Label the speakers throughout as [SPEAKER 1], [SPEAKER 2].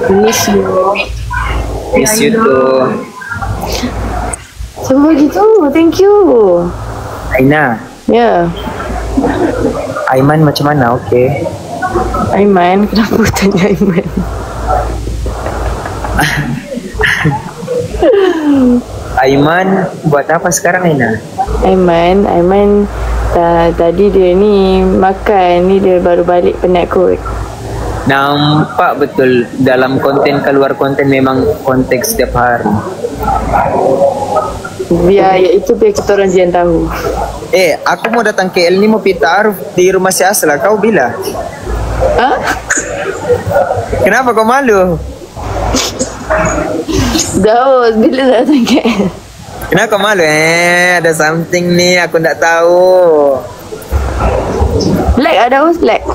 [SPEAKER 1] Miss you.
[SPEAKER 2] Miss you too.
[SPEAKER 1] Siapa begitu? Thank you.
[SPEAKER 2] Aina,
[SPEAKER 1] Ya.
[SPEAKER 2] Aiman macam mana? Okey.
[SPEAKER 1] Aiman, kenapa tanya Aiman?
[SPEAKER 2] Aiman buat apa sekarang Aina?
[SPEAKER 1] Aiman tadi dia ni makan ni, dia baru balik penat kot.
[SPEAKER 2] Nampak betul dalam konten keluar konten memang konteks setiap hari.
[SPEAKER 1] Biar kita orang je yang tahu.
[SPEAKER 2] Aku mau datang KL ni mau pergi ta'aruf di rumah si Asla. Kau bila?
[SPEAKER 1] Ha?
[SPEAKER 2] Kenapa kau malu?
[SPEAKER 1] Daus, bila datang KL?
[SPEAKER 2] Kenapa kau malu? Ada something ni aku tak tahu.
[SPEAKER 1] Black ada Daus, black.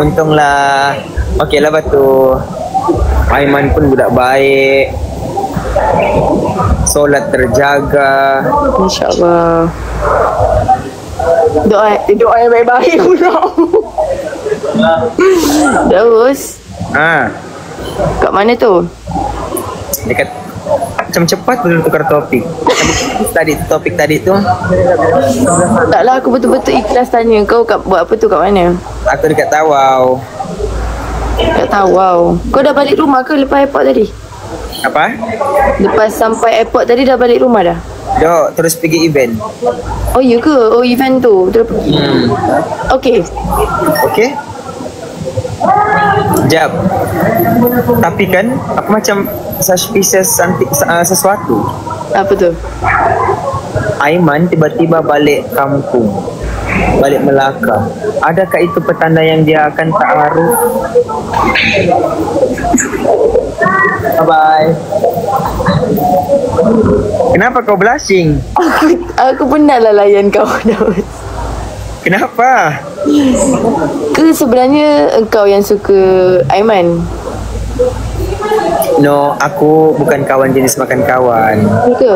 [SPEAKER 2] Untunglah. Okey lah batu. Aiman pun budak baik. Solat terjaga.
[SPEAKER 1] InsyaAllah. Doa yang baik-baik pula. Daus, kat mana tu?
[SPEAKER 2] Dekat macam cepat betul tukar topik. Topik tadi tu.
[SPEAKER 1] Taklah, aku betul-betul ikhlas tanya kau buat apa tu kat mana?
[SPEAKER 2] Aku dekat Tawau.
[SPEAKER 1] Tak tahu. Wow. Kau dah balik rumah ke lepas airport tadi?
[SPEAKER 2] Apa?
[SPEAKER 1] Lepas sampai airport tadi dah balik rumah dah?
[SPEAKER 2] Dok, terus pergi event.
[SPEAKER 1] Oh ya ke? Oh, event tu terus pergi. Okey.
[SPEAKER 2] Okey. Jap. Tapi kan aku macam suspicious sesuatu.
[SPEAKER 1] Apa tu?
[SPEAKER 2] Aiman tiba-tiba balik kampung, balik Melaka. Adakah itu petanda yang dia akan ta'aruf? Bye-bye. Kenapa kau blushing?
[SPEAKER 1] Aku penat lah layan kau, Daud.
[SPEAKER 2] Kenapa?
[SPEAKER 1] Ke sebenarnya engkau yang suka Aiman?
[SPEAKER 2] No, aku bukan kawan jenis makan kawan.
[SPEAKER 1] Ke?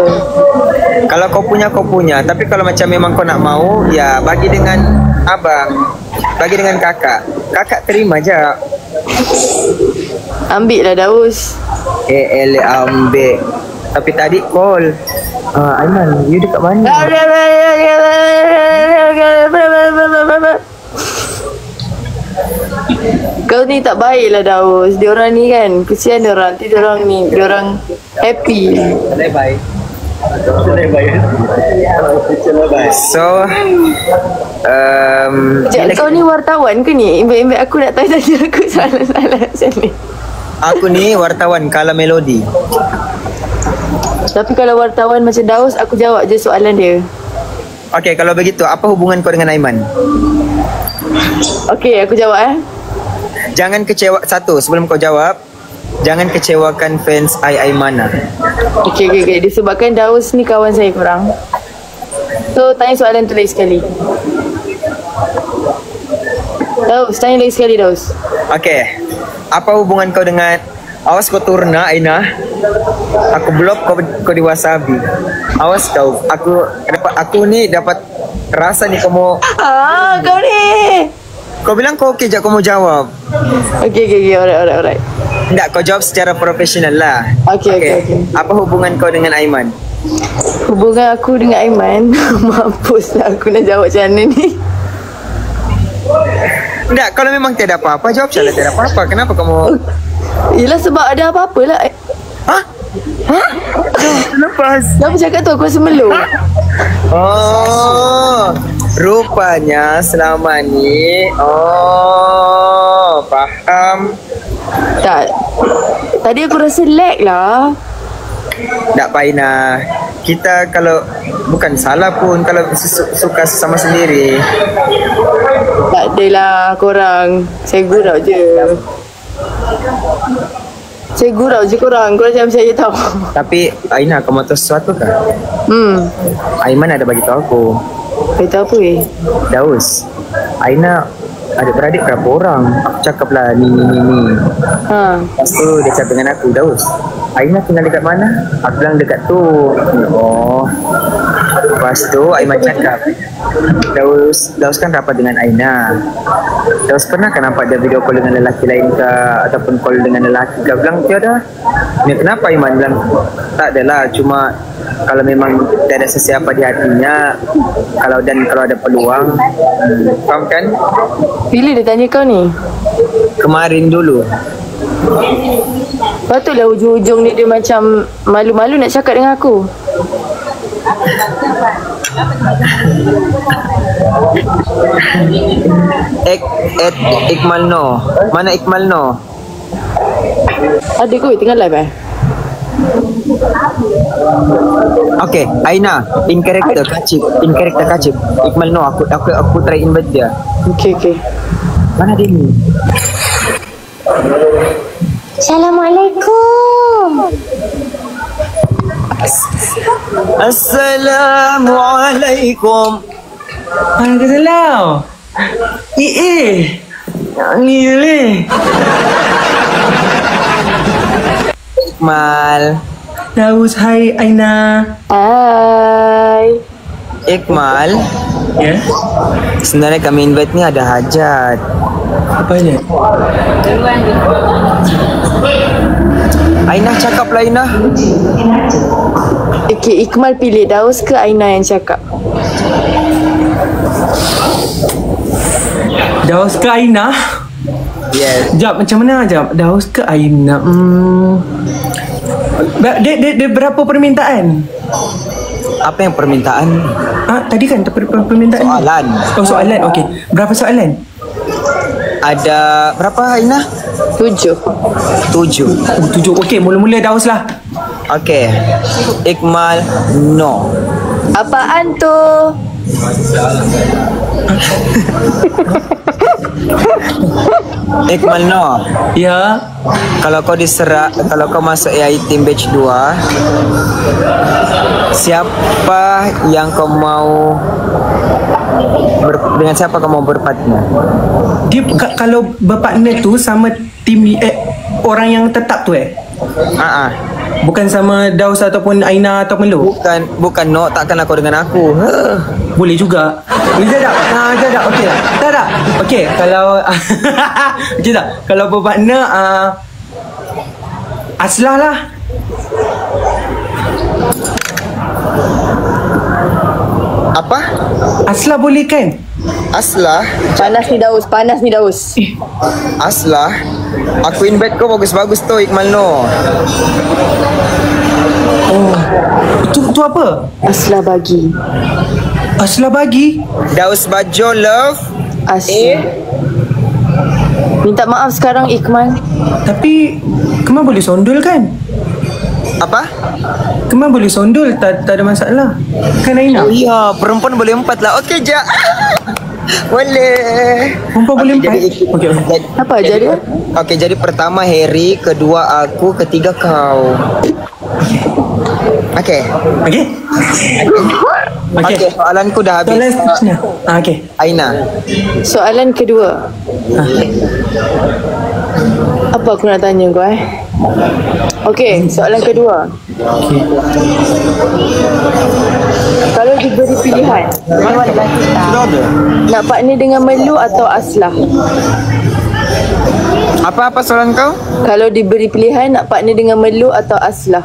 [SPEAKER 2] Kalau kau punya, kau punya. Tapi kalau macam memang kau nak mau, ya bagi dengan abang, bagi dengan kakak. Kakak terima je.
[SPEAKER 1] Ambil lah, Daus.
[SPEAKER 2] Ambil. Tapi tadi call. Aiman, you dekat mana?
[SPEAKER 1] Kau ni tak baik lah, Daus. Diorang ni kan, kesian diorang. Nanti diorang ni, diorang happy.
[SPEAKER 2] Bye-bye. So
[SPEAKER 1] Sekejap, kau ni wartawan ke ni? Imbek-imbek aku nak tanya aku salah-salah macam ni.
[SPEAKER 2] Aku ni wartawan Kala Melodi.
[SPEAKER 1] Tapi kalau wartawan macam Daus, aku jawab je soalan dia.
[SPEAKER 2] Okey, kalau begitu apa hubungan kau dengan Aiman?
[SPEAKER 1] Okey, aku jawab
[SPEAKER 2] Jangan kecewa. Satu, sebelum kau jawab, jangan kecewakan fans Aimana.
[SPEAKER 1] Okey. Disebabkan Daus ni kawan saya korang. So, tanya soalan tu lagi sekali. Daus, tanya lagi sekali, Daus.
[SPEAKER 2] Okey. Apa hubungan kau dengan... Awas kau turna, Aina. Aku blok kau di wasabi. Awas kau. Aku ni dapat rasa ni kamu...
[SPEAKER 1] Kau ni.
[SPEAKER 2] Kau bilang kau okey je, kau mau jawab.
[SPEAKER 1] Okey. Alright.
[SPEAKER 2] Tak, kau jawab secara profesional lah.
[SPEAKER 1] Okey.
[SPEAKER 2] Apa hubungan kau dengan Aiman?
[SPEAKER 1] Hubungan aku dengan Aiman, mampus lah aku nak jawab macam mana ni.
[SPEAKER 2] Tak, kalau memang tiada apa-apa, jawab salah tiada apa-apa. Kenapa kamu...
[SPEAKER 1] Yelah sebab ada apa-apa lah.
[SPEAKER 2] Hah? Lepas.
[SPEAKER 1] Kenapa cakap tu? Aku rasa meluk.
[SPEAKER 2] Oh, rupanya selama ni. Oh, faham.
[SPEAKER 1] Tak. Tadi aku rasa lag lah.
[SPEAKER 2] Tak Paina. Kita kalau bukan salah pun kalau suka sama sendiri.
[SPEAKER 1] Tak adalah korang. Saya gurau je. Saya gurau je korang. Korang jangan percaya tau.
[SPEAKER 2] Tapi Aina, kau mahu tahu sesuatu ke? Aiman ada bagi tahu aku.
[SPEAKER 1] Beritahu apa
[SPEAKER 2] Daus, Aina adik-beradik berapa orang? Aku cakap lah ni. Lepas tu dia cakap dengan aku, Daus, Aina tinggal dekat mana? Aku bilang dekat tu. Oh, Lepas tu Aiman cakap, Daus kan rapat dengan Aina. Daus pernah kan nampak dia video call dengan lelaki lain ke, ataupun call dengan lelaki ke? Bilang tiada. Ni kenapa Aiman bilang tak adalah, cuma kalau memang tidak ada sesiapa di hatinya, kalau ada peluang. Faham kan?
[SPEAKER 1] Bila dia tanya kau ni?
[SPEAKER 2] Kemarin dulu.
[SPEAKER 1] Patutlah ujung-ujung ni dia macam malu-malu nak cakap dengan aku.
[SPEAKER 2] Ikmal No. Mana Ikmal No?
[SPEAKER 1] Ada kot tengah live
[SPEAKER 2] Okay, Aina, in character kacip. Ikmal No, aku try invite dia.
[SPEAKER 1] Okay.
[SPEAKER 2] Mana dia ni?
[SPEAKER 3] Assalamualaikum.
[SPEAKER 2] Assalamualaikum.
[SPEAKER 4] Waalaikumsalam. Ni ni.
[SPEAKER 2] Ikmal.
[SPEAKER 4] Daus, hai Aina.
[SPEAKER 1] Hai.
[SPEAKER 2] Ikmal,
[SPEAKER 4] Ya?
[SPEAKER 2] sebenarnya kami invite ni ada hajat.
[SPEAKER 4] Apa je?
[SPEAKER 2] Aina cakap lah Aina.
[SPEAKER 1] Okay, Ikmal pilih Daus ke Aina yang cakap?
[SPEAKER 4] Daus ke Aina?
[SPEAKER 2] Yes.
[SPEAKER 4] Jap, macam mana jap? Daus ke Aina? Dia berapa permintaan?
[SPEAKER 2] Apa yang permintaan?
[SPEAKER 4] Tadi kan permintaan.
[SPEAKER 2] Soalan.
[SPEAKER 4] Oh, soalan. Okey. Berapa soalan?
[SPEAKER 2] Ada berapa Aina?
[SPEAKER 1] 7.
[SPEAKER 2] 7.
[SPEAKER 4] Oh, 7. Okey, mula-mula Daus lah.
[SPEAKER 2] Okay. Ikmal No.
[SPEAKER 1] Apaan tu?
[SPEAKER 2] Ikmal No.
[SPEAKER 4] Ya.
[SPEAKER 2] Kalau kau masuk AI Team Batch 2, siapa yang kau mau dengan siapa kau mau berpartner?
[SPEAKER 4] Dia kalau berpartner tu sama tim orang yang tetap tu Bukan sama Daus ataupun Aina ataupun Lu.
[SPEAKER 2] Bukan No, takkanlah kau dengan aku.
[SPEAKER 4] Boleh juga. Boleh tak? Tak. Okey tak? Tak. Okey, kalau okey tak? Kalau berpartner Aslah lah.
[SPEAKER 2] Apa?
[SPEAKER 4] Aslah boleh kan?
[SPEAKER 2] Aslah?
[SPEAKER 1] Panas ni Daus.
[SPEAKER 2] Aslah? Aku invite kau bagus-bagus tu Ikmal No.
[SPEAKER 4] Oh. Tu apa?
[SPEAKER 1] Aslah bagi.
[SPEAKER 4] Aslah bagi?
[SPEAKER 2] Daus Bajo Love.
[SPEAKER 1] Aslah. Minta maaf sekarang Ikmal.
[SPEAKER 4] Tapi Kemal boleh sondol kan?
[SPEAKER 2] Apa?
[SPEAKER 4] Kemal boleh sondol, tak ada masalah. Kan Aina?
[SPEAKER 2] Oh iya, perempuan boleh 4 lah. Okey, Ja. Boleh.
[SPEAKER 4] Perempuan boleh 4? Okey.
[SPEAKER 1] Apa jadi?
[SPEAKER 2] Okey, jadi pertama Harry, kedua aku, ketiga kau. Okey.
[SPEAKER 4] Okey?
[SPEAKER 2] Okey, soalanku dah habis.
[SPEAKER 4] Soalan seterusnya. Okey.
[SPEAKER 2] Aina.
[SPEAKER 1] Soalan kedua. Apa aku nak tanya kau Okey, soalan kedua.
[SPEAKER 4] Okey.
[SPEAKER 1] Kalau diberi pilihan, nak partner dengan Melu atau Aslah?
[SPEAKER 2] Apa soalan kau?
[SPEAKER 1] Kalau diberi pilihan, nak partner dengan Melu atau Aslah?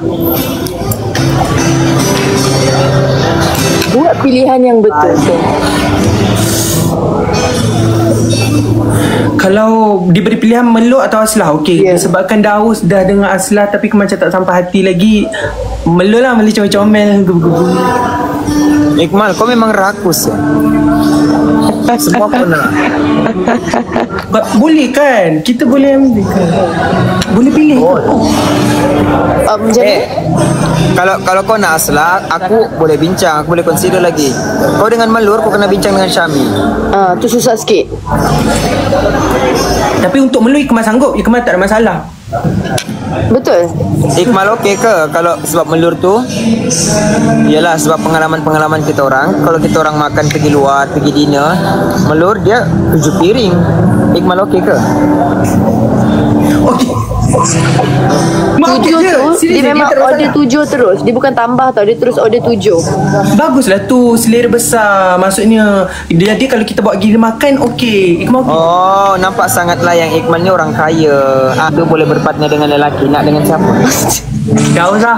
[SPEAKER 1] Buat pilihan yang betul.
[SPEAKER 4] Kalau diberi pilihan Melu atau Aslah, okey.
[SPEAKER 1] Yeah.
[SPEAKER 4] Sebabkan Daus dah dengar Aslah tapi macam tak sampai hati lagi, Melu lah, Melu comel-comel.
[SPEAKER 2] Ikmal, kau memang rakus ya? Semua kau nak.
[SPEAKER 4] Boleh kan? Kita boleh ambil kan? Boleh pilih.
[SPEAKER 1] Jadi
[SPEAKER 2] Kalau kau nak Aslah, aku boleh bincang, aku boleh consider lagi. Kau dengan Melur, kau kena bincang dengan Syami.
[SPEAKER 1] tu susah sikit.
[SPEAKER 4] Tapi untuk Melu Ikmal sanggup, Ikmal tak ada masalah.
[SPEAKER 1] Betul.
[SPEAKER 2] Ikmal okey ke? Kalau sebab Melur tu, yalah sebab pengalaman-pengalaman kita orang. Kalau kita orang makan pergi luar, pergi dinner, Melur dia 7 piring. Iqmal okey ke?
[SPEAKER 4] Okey.
[SPEAKER 1] Tujuh tu dia memang order 7 terus. Dia bukan tambah tau. Dia terus order 7.
[SPEAKER 4] Baguslah tu, selera besar. Maksudnya jadi kalau kita bawa gila makan okey. Iqmal okey.
[SPEAKER 2] Oh, nampak sangatlah yang Iqmal ni orang kaya. Dia boleh berpartner dengan lelaki. Nak dengan siapa?
[SPEAKER 4] Dah usah.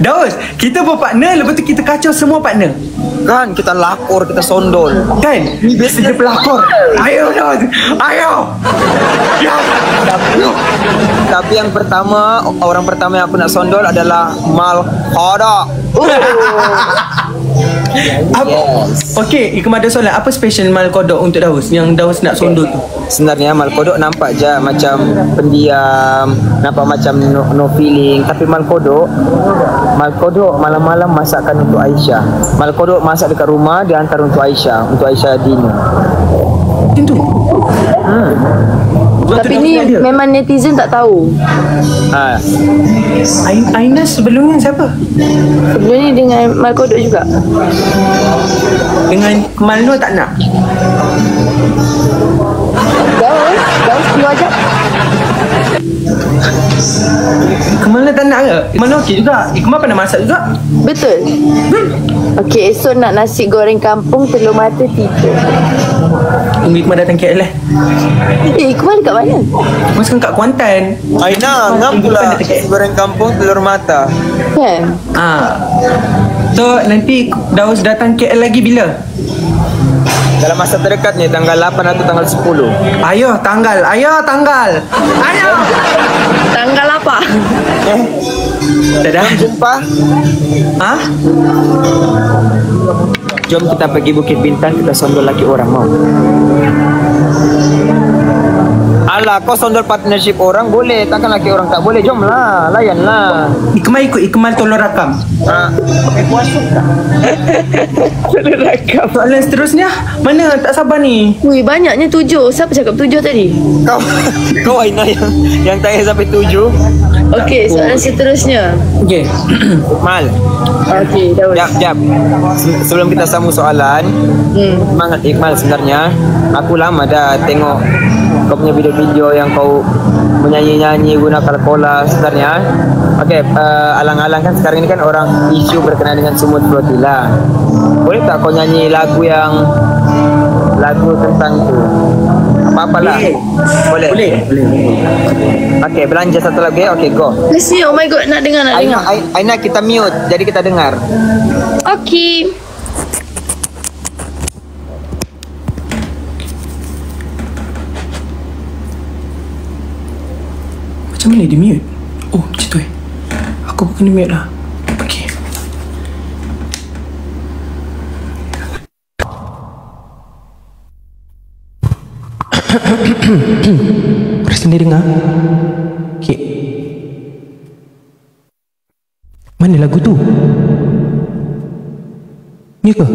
[SPEAKER 4] Daus, kita berpartner, lepas tu kita kacau semua partner.
[SPEAKER 2] Kan kita lakor, kita sondol.
[SPEAKER 4] Kan? Ni biasa dia pelakor. Ayo Daus, ayo. Ya.
[SPEAKER 2] Tapi yang pertama, orang pertama yang aku nak sondol adalah Malkodo.
[SPEAKER 4] Yes. Okey, Iqmal ada soalan. Apa special Mal Kodok untuk Daus yang Daus nak sondot tu?
[SPEAKER 2] Sebenarnya Malkodo nampak je macam pendiam, nampak macam no feeling. Tapi Malkodo malam-malam masakkan untuk Aisyah. Malkodo masak dekat rumah, dia hantar untuk Aisyah dinner.
[SPEAKER 4] Macam tu.
[SPEAKER 1] Tapi ni memang netizen tak tahu.
[SPEAKER 2] Ha.
[SPEAKER 4] Aina sebelumnya siapa?
[SPEAKER 1] Sebelum ni dengan Malkodok juga.
[SPEAKER 4] Dengan Kemal Nur tak nak?
[SPEAKER 1] Daus keluar jap.
[SPEAKER 4] Kemal Nur tak nak ke? Kemal Nur okey juga. Kemal pernah masak juga.
[SPEAKER 1] Betul. Okey, esok nak nasi goreng kampung telur mata 3.
[SPEAKER 4] Tunggu Iqmal datang KL lah.
[SPEAKER 1] Iqmal dekat mana?
[SPEAKER 4] Iqmal sekarang kat Kuantan.
[SPEAKER 2] Aina, ngam pula goreng kampung telur mata.
[SPEAKER 1] Kan?
[SPEAKER 4] So nanti Daus datang KL lagi bila?
[SPEAKER 2] Dalam masa terdekat ni, tanggal 8 atau tanggal 10.
[SPEAKER 4] Ayo tanggal. Ayo.
[SPEAKER 1] Tanggal apa?
[SPEAKER 4] Dadah.
[SPEAKER 2] Jumpa.
[SPEAKER 4] Ha?
[SPEAKER 2] Jom kita pergi Bukit Bintang, kita sondol laki orang, mau? Alah, kau sondol partnership orang boleh, takkan laki orang tak boleh. Jom lah, layan lah.
[SPEAKER 4] Iqmal ikut, Iqmal tolong rakam.
[SPEAKER 1] Telur rakam.
[SPEAKER 4] Soalan seterusnya, mana tak sabar ni?
[SPEAKER 1] Ui, banyaknya 7. Siapa cakap 7 tadi?
[SPEAKER 2] Kau Aina yang tanya sampai 7.
[SPEAKER 1] Okey, soalan seterusnya.
[SPEAKER 4] Okey.
[SPEAKER 2] Mal.
[SPEAKER 1] Okey, Daus.
[SPEAKER 2] Jap. Sebelum kita sambung soalan, Iqmal sebenarnya aku lama dah tengok kau punya video-video yang kau menyanyi-nyanyi guna kala-kola sebenarnya. Okey, alang-alang kan sekarang ini kan orang isu berkenaan dengan Sumut Flotilla. Boleh tak kau nyanyi lagu tentang tu? Apa-apalah. Boleh. Okey, belanja satu lagu ya. Okey, go.
[SPEAKER 1] Mesti, oh my god, nak dengar.
[SPEAKER 2] Aina kita mute, jadi kita dengar.
[SPEAKER 1] Okey.
[SPEAKER 4] Macam mana dia mute? Oh, macam tu Aku pun kena mute lah. Okey. Rasa dia dengar? Okey. Mana lagu tu? Ni ke?